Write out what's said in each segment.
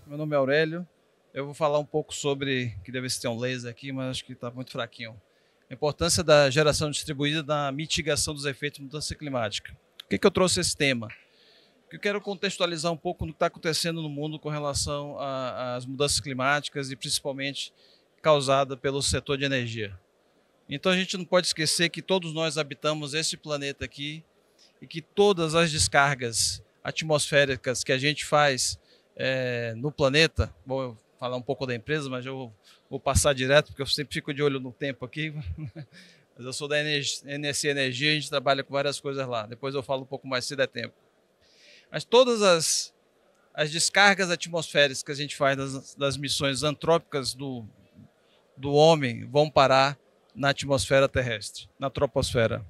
Meu nome é Aurélio. Eu vou falar um pouco sobre, queria ver se tem um laser aqui, mas acho que está muito fraquinho. A importância da geração distribuída na mitigação dos efeitos da mudança climática. Por que eu trouxe esse tema? Porque eu quero contextualizar um pouco o que está acontecendo no mundo com relação às mudanças climáticas e principalmente causada pelo setor de energia. Então a gente não pode esquecer que todos nós habitamos esse planeta aqui e que todas as descargas atmosféricas que a gente faz no planeta, vou falar um pouco da empresa, mas eu vou passar direto, porque eu sempre fico de olho no tempo aqui, mas eu sou da NSC Energia, a gente trabalha com várias coisas lá, depois eu falo um pouco mais se der tempo. Mas todas as descargas atmosféricas que a gente faz das missões antrópicas do homem vão parar na atmosfera terrestre, na troposfera.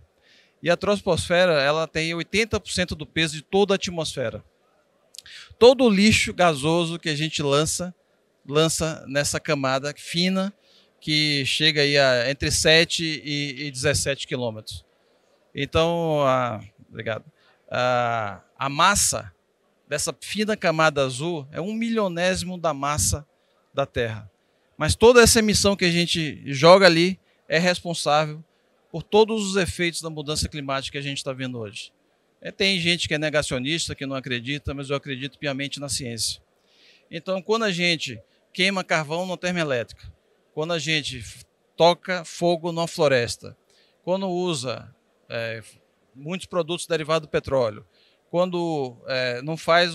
E a troposfera, ela tem 80% do peso de toda a atmosfera. Todo o lixo gasoso que a gente lança nessa camada fina que chega aí a entre 7 e 17 quilômetros. Então, obrigado. A massa dessa fina camada azul é 1/1000º da massa da Terra. Mas toda essa emissão que a gente joga ali é responsável por todos os efeitos da mudança climática que a gente está vendo hoje. Tem gente que é negacionista, que não acredita, mas eu acredito piamente na ciência. Então, quando a gente queima carvão na termoelétrica, quando a gente toca fogo numa floresta, quando usa muitos produtos derivados do petróleo, quando não faz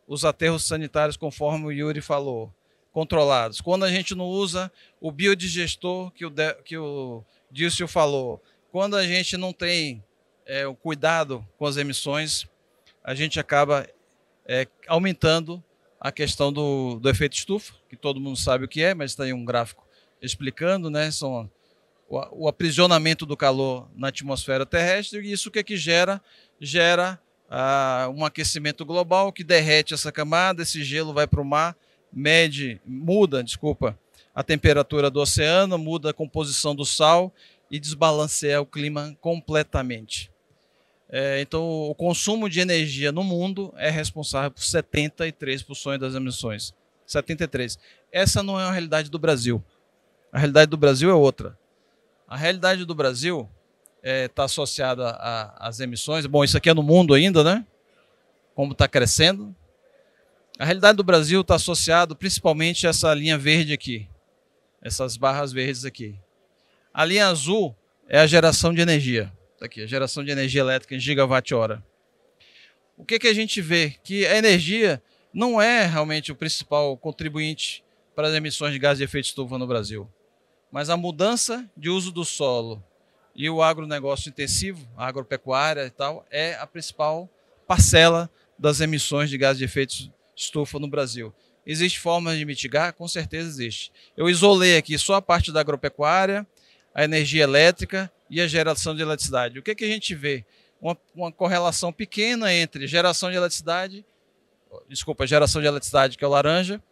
os aterros sanitários conforme o Yuri falou, controlados, quando a gente não usa o biodigestor que o Dilcio falou, quando a gente não tem o cuidado com as emissões, a gente acaba aumentando a questão do efeito estufa, que todo mundo sabe o que é, mas está aí um gráfico explicando, né? São o aprisionamento do calor na atmosfera terrestre, e isso que gera um aquecimento global que derrete essa camada, esse gelo vai para o mar, muda a temperatura do oceano, muda a composição do sal e desbalanceia o clima completamente. Então, o consumo de energia no mundo é responsável por 73% das emissões. 73%. Essa não é a realidade do Brasil. A realidade do Brasil é outra. A realidade do Brasil está associada às emissões. Bom, isso aqui é no mundo ainda, né? Como está crescendo. A realidade do Brasil está associada principalmente a essa linha verde aqui. Essas barras verdes aqui. A linha azul é a geração de energia. Aqui, a geração de energia elétrica em gigawatt-hora. O que a gente vê? Que a energia não é realmente o principal contribuinte para as emissões de gás de efeito estufa no Brasil. Mas a mudança de uso do solo e o agronegócio intensivo, a agropecuária e tal, é a principal parcela das emissões de gás de efeito estufa no Brasil. Existe formas de mitigar? Com certeza existe. Eu isolei aqui só a parte da agropecuária, a energia elétrica e a geração de eletricidade. O que a gente vê? Uma correlação pequena entre geração de eletricidade, que é o laranja,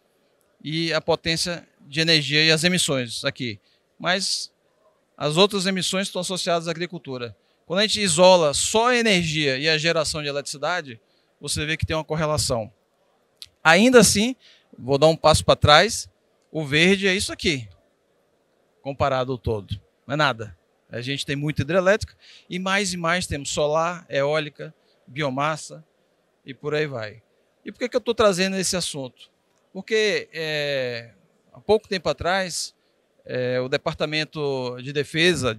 e a potência de energia e as emissões aqui. Mas as outras emissões estão associadas à agricultura. Quando a gente isola só a energia e a geração de eletricidade, você vê que tem uma correlação. Ainda assim, vou dar um passo para trás, o verde é isso aqui, comparado ao todo. Não é nada. A gente tem muita hidrelétrica e mais temos solar, eólica, biomassa e por aí vai. E por que eu estou trazendo esse assunto? Porque há pouco tempo atrás, o Departamento de Defesa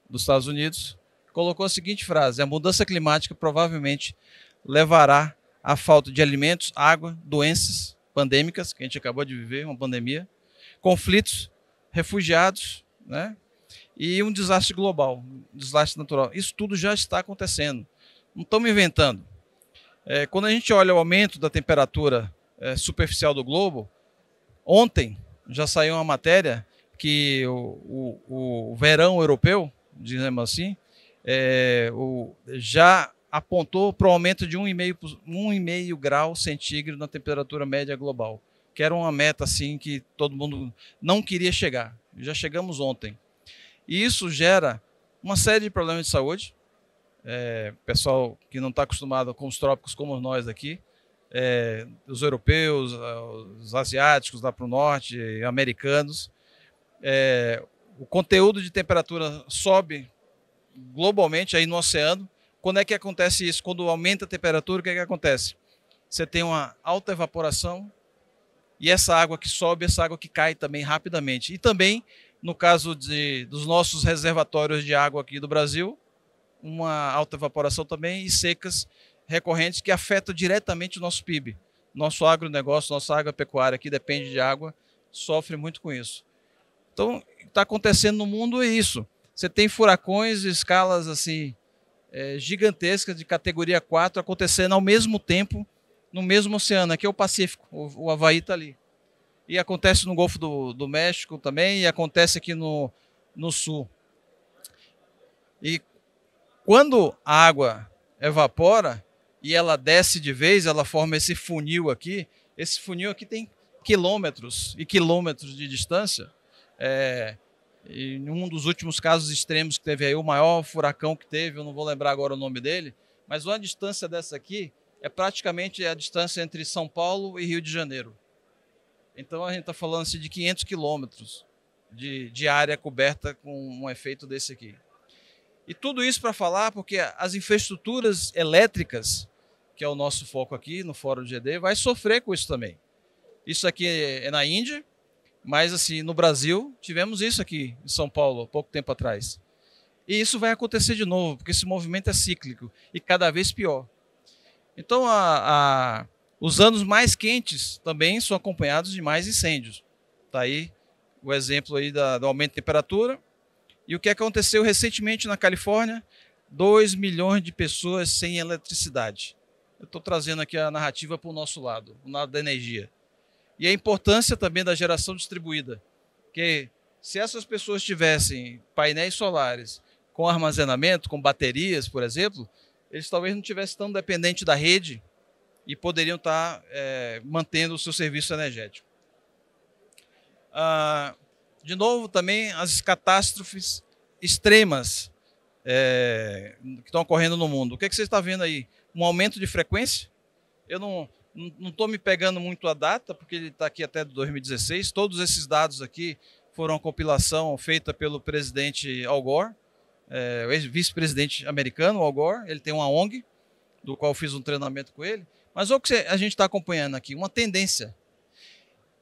dos Estados Unidos colocou a seguinte frase: a mudança climática provavelmente levará à falta de alimentos, água, doenças pandêmicas, que a gente acabou de viver, uma pandemia, conflitos, refugiados, né? E um desastre global, um desastre natural. Isso tudo já está acontecendo. Não estamos inventando. Quando a gente olha o aumento da temperatura superficial do globo, ontem já saiu uma matéria que o verão europeu, dizemos assim, já apontou para o aumento de 1,5 grau centígrado na temperatura média global, que era uma meta assim que todo mundo não queria chegar. Já chegamos ontem. E isso gera uma série de problemas de saúde. Pessoal que não está acostumado com os trópicos como nós aqui, os europeus, os asiáticos lá para o norte, americanos. O conteúdo de temperatura sobe globalmente aí no oceano. Quando é que acontece isso? Quando aumenta a temperatura, o que é que acontece? Você tem uma alta evaporação e essa água que sobe, essa água que cai também rapidamente. E também, no caso dos nossos reservatórios de água aqui do Brasil, uma alta evaporação também e secas recorrentes que afetam diretamente o nosso PIB. Nosso agronegócio, nossa agropecuária que depende de água, sofre muito com isso. Então, o que está acontecendo no mundo é isso. Você tem furacões de escalas assim gigantescas, de categoria 4, acontecendo ao mesmo tempo no mesmo oceano. Aqui é o Pacífico, o Havaí está ali. E acontece no Golfo do México também, e acontece aqui no Sul. E quando a água evapora e ela desce de vez, ela forma esse funil aqui. Esse funil aqui tem quilômetros e quilômetros de distância. Em um dos últimos casos extremos que teve aí, o maior furacão que teve, eu não vou lembrar agora o nome dele, mas uma distância dessa aqui é praticamente a distância entre São Paulo e Rio de Janeiro. Então a gente está falando assim, de 500 quilômetros de área coberta com um efeito desse aqui. E tudo isso para falar porque as infraestruturas elétricas, que é o nosso foco aqui no Fórum do GD, vai sofrer com isso também. Isso aqui é na Índia, mas assim, no Brasil, tivemos isso aqui em São Paulo, há pouco tempo atrás. E isso vai acontecer de novo, porque esse movimento é cíclico e cada vez pior. Então, os anos mais quentes também são acompanhados de mais incêndios. Está aí o exemplo aí do aumento de temperatura. E o que aconteceu recentemente na Califórnia? 2 milhões de pessoas sem eletricidade. Eu estou trazendo aqui a narrativa para o nosso lado, o lado da energia. E a importância também da geração distribuída. Que se essas pessoas tivessem painéis solares com armazenamento, com baterias, por exemplo, eles talvez não tivessem tão dependentes da rede e poderiam estar mantendo o seu serviço energético. De novo, também as catástrofes extremas que estão ocorrendo no mundo. O que você está vendo aí? Um aumento de frequência? Eu não estou me pegando muito a data, porque ele está aqui até 2016. Todos esses dados aqui foram uma compilação feita pelo presidente Al Gore, o ex-vice-presidente americano, Al Gore. Ele tem uma ONG, do qual eu fiz um treinamento com ele. Mas o que a gente está acompanhando aqui? Uma tendência.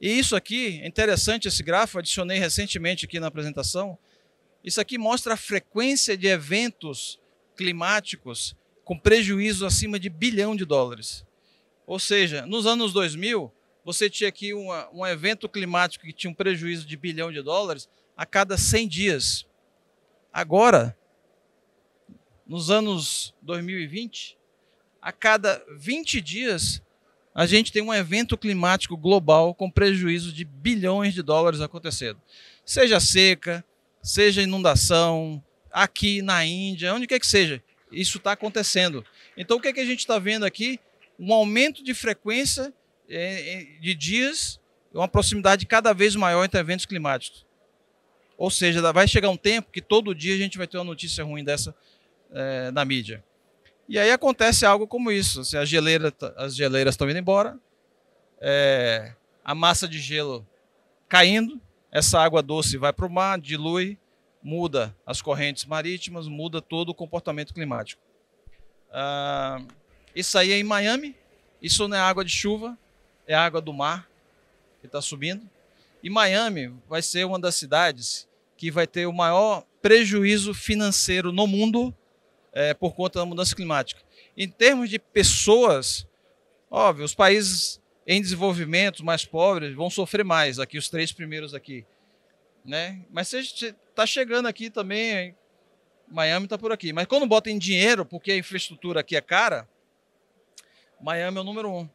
E isso aqui, é interessante esse gráfico, adicionei recentemente aqui na apresentação. Isso aqui mostra a frequência de eventos climáticos com prejuízo acima de $1 bilhão. Ou seja, nos anos 2000, você tinha aqui um evento climático que tinha um prejuízo de $1 bilhão a cada 100 dias. Agora, nos anos 2020, a cada 20 dias, a gente tem um evento climático global com prejuízo de bilhões de dólares acontecendo. Seja seca, seja inundação, aqui na Índia, onde quer que seja, isso está acontecendo. Então, o que a gente está vendo aqui? Um aumento de frequência de dias, uma proximidade cada vez maior entre eventos climáticos. Ou seja, vai chegar um tempo que todo dia a gente vai ter uma notícia ruim dessa na mídia. E aí acontece algo como isso. Assim, as geleiras estão indo embora, a massa de gelo caindo, essa água doce vai para o mar, dilui, muda as correntes marítimas, muda todo o comportamento climático. Isso aí é em Miami, isso não é água de chuva, é água do mar que está subindo. E Miami vai ser uma das cidades que vai ter o maior prejuízo financeiro no mundo por conta da mudança climática. Em termos de pessoas, óbvio, os países em desenvolvimento mais pobres vão sofrer mais, aqui os 3 primeiros aqui, né? Mas você está chegando aqui também, Miami está por aqui. Mas quando bota em dinheiro, porque a infraestrutura aqui é cara, Miami é o número 1.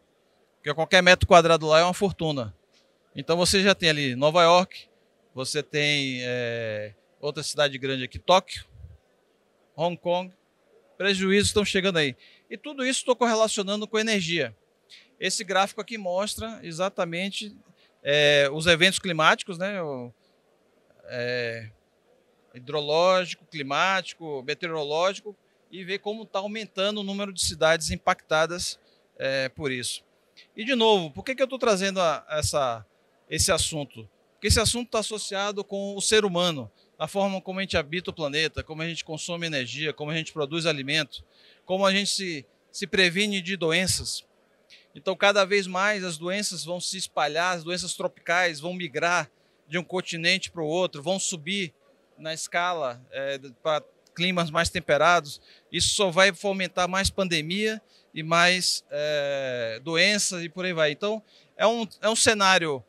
Porque qualquer metro quadrado lá é uma fortuna. Então você já tem ali Nova York, você tem outra cidade grande aqui, Tóquio, Hong Kong. Prejuízos estão chegando aí. E tudo isso estou correlacionando com energia. Esse gráfico aqui mostra exatamente os eventos climáticos, né? Hidrológico, climático, meteorológico, e ver como está aumentando o número de cidades impactadas por isso. E, de novo, por que eu estou trazendo esse assunto? Porque esse assunto está associado com o ser humano, a forma como a gente habita o planeta, como a gente consome energia, como a gente produz alimento, como a gente se previne de doenças. Então, cada vez mais as doenças vão se espalhar, as doenças tropicais vão migrar de um continente para o outro, vão subir na escala para climas mais temperados. Isso só vai fomentar mais pandemia e mais doenças e por aí vai. Então, é um cenário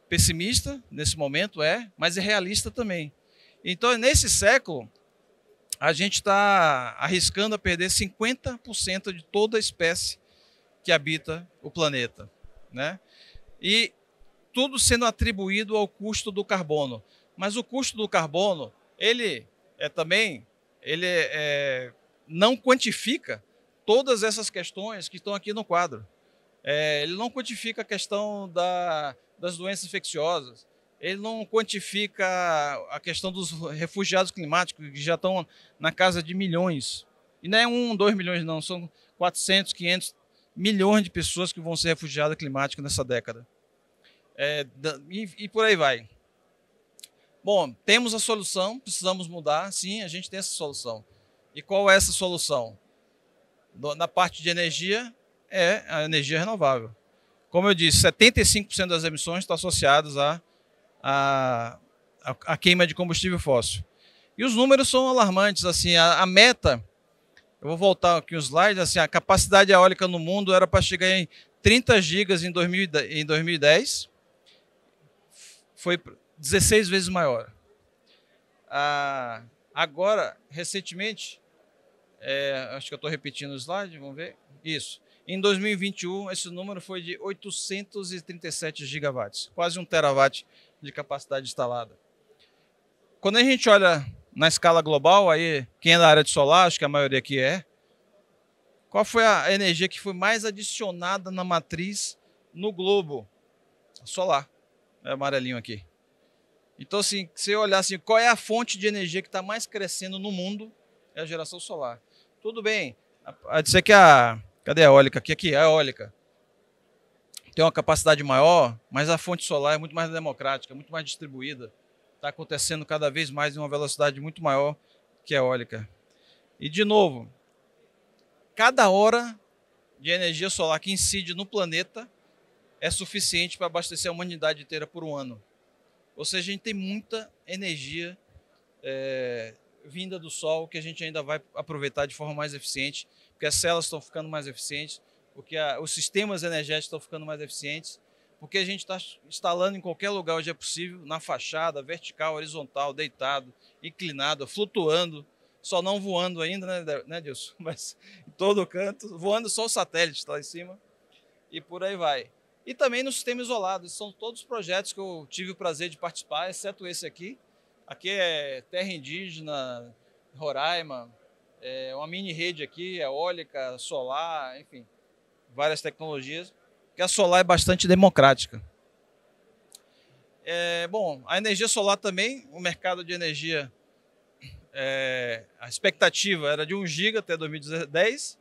pessimista nesse momento, mas é realista também. Então, nesse século, a gente está arriscando a perder 50% de toda a espécie que habita o planeta, né? E tudo sendo atribuído ao custo do carbono. Mas o custo do carbono, ele não quantifica todas essas questões que estão aqui no quadro. Ele não quantifica a questão das doenças infecciosas, ele não quantifica a questão dos refugiados climáticos, que já estão na casa de milhões. E não é 2 milhões, não, são 400, 500 milhões de pessoas que vão ser refugiadas climáticas nessa década. E por aí vai. Bom, temos a solução, precisamos mudar, sim, a gente tem essa solução. E qual é essa solução? Na parte de energia, é a energia renovável. Como eu disse, 75% das emissões estão associadas à queima de combustível fóssil. E os números são alarmantes. Assim, a meta, eu vou voltar aqui os slides, assim, a capacidade eólica no mundo era para chegar em 30 gigas em 2010, foi 16 vezes maior. Agora, recentemente, acho que eu estou repetindo o slide, vamos ver. Isso. Em 2021, esse número foi de 837 gigawatts, quase 1 terawatt de capacidade instalada. Quando a gente olha na escala global, aí quem é da área de solar, acho que a maioria aqui qual foi a energia que foi mais adicionada na matriz no globo? Solar. É amarelinho aqui. Então, assim, se eu olhar assim, qual é a fonte de energia que está mais crescendo no mundo, é a geração solar. Tudo bem, a dizer que cadê a eólica? Aqui, a eólica tem uma capacidade maior, mas a fonte solar é muito mais democrática, muito mais distribuída. Está acontecendo cada vez mais em uma velocidade muito maior que a eólica. E, de novo, cada hora de energia solar que incide no planeta é suficiente para abastecer a humanidade inteira por um ano. Ou seja, a gente tem muita energia vinda do sol que a gente ainda vai aproveitar de forma mais eficiente, porque as células estão ficando mais eficientes, porque os sistemas energéticos estão ficando mais eficientes, porque a gente está instalando em qualquer lugar onde é possível, na fachada, vertical, horizontal, deitado, inclinado, flutuando, só não voando ainda, né, Dilson? Mas em todo canto, voando só o satélite está lá em cima, e por aí vai. E também no sistema isolado, são todos os projetos que eu tive o prazer de participar, exceto esse aqui. Aqui é terra indígena, Roraima, uma mini rede aqui, eólica, solar, enfim, várias tecnologias, que a solar é bastante democrática. Bom, a energia solar também, o mercado de energia, a expectativa era de 1 giga até 2010,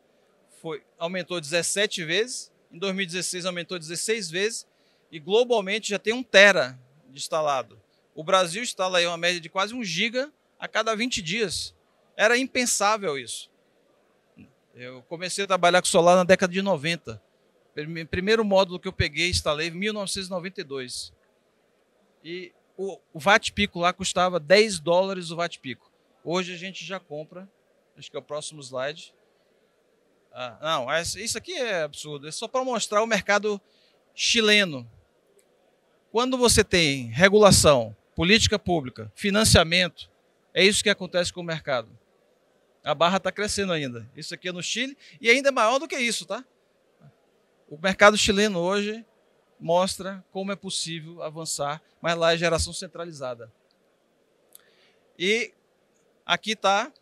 aumentou 17 vezes, em 2016 aumentou 16 vezes, e globalmente já tem 1 tera de instalado. O Brasil instala aí uma média de quase 1 giga a cada 20 dias. Era impensável isso. Eu comecei a trabalhar com solar na década de 90. O primeiro módulo que eu peguei e instalei em 1992. E o watt-pico lá custava $10 o watt-pico. Hoje a gente já compra, acho que é o próximo slide. Não, isso aqui é absurdo. É só para mostrar o mercado chileno. Quando você tem regulação, política pública, financiamento, é isso que acontece com o mercado. A barra está crescendo ainda. Isso aqui é no Chile e ainda é maior do que isso, tá? O mercado chileno hoje mostra como é possível avançar, mas lá é geração centralizada. E aqui está,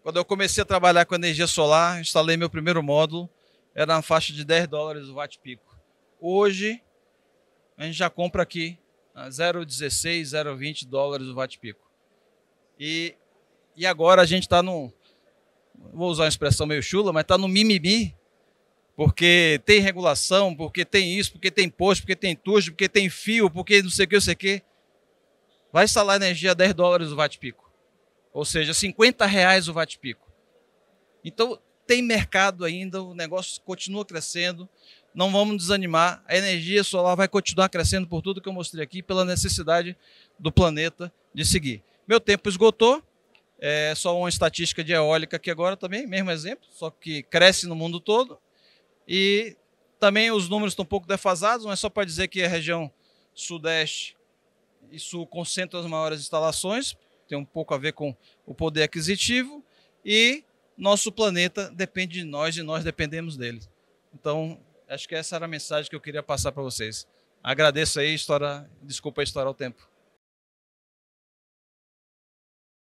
quando eu comecei a trabalhar com energia solar, instalei meu primeiro módulo, era na faixa de $10 o watt-pico. Hoje, a gente já compra aqui a $0,16, $0,20 o watt-pico. E agora a gente está vou usar uma expressão meio chula, mas está no mimimi, porque tem regulação, porque tem isso, porque tem posto, porque tem tucho, porque tem fio, porque não sei o que, não sei o que. Vai instalar energia a $10 o watt-pico. Ou seja, R$ 50 o watt-pico. Então, tem mercado ainda, o negócio continua crescendo, não vamos desanimar, a energia solar vai continuar crescendo por tudo que eu mostrei aqui, pela necessidade do planeta de seguir. Meu tempo esgotou, é só uma estatística de eólica aqui agora também, mesmo exemplo, só que cresce no mundo todo, e também os números estão um pouco defasados, mas só para dizer que a região sudeste e sul concentram as maiores instalações, tem um pouco a ver com o poder aquisitivo, e nosso planeta depende de nós e nós dependemos dele. Então, acho que essa era a mensagem que eu queria passar para vocês. Agradeço aí, desculpa estourar o tempo.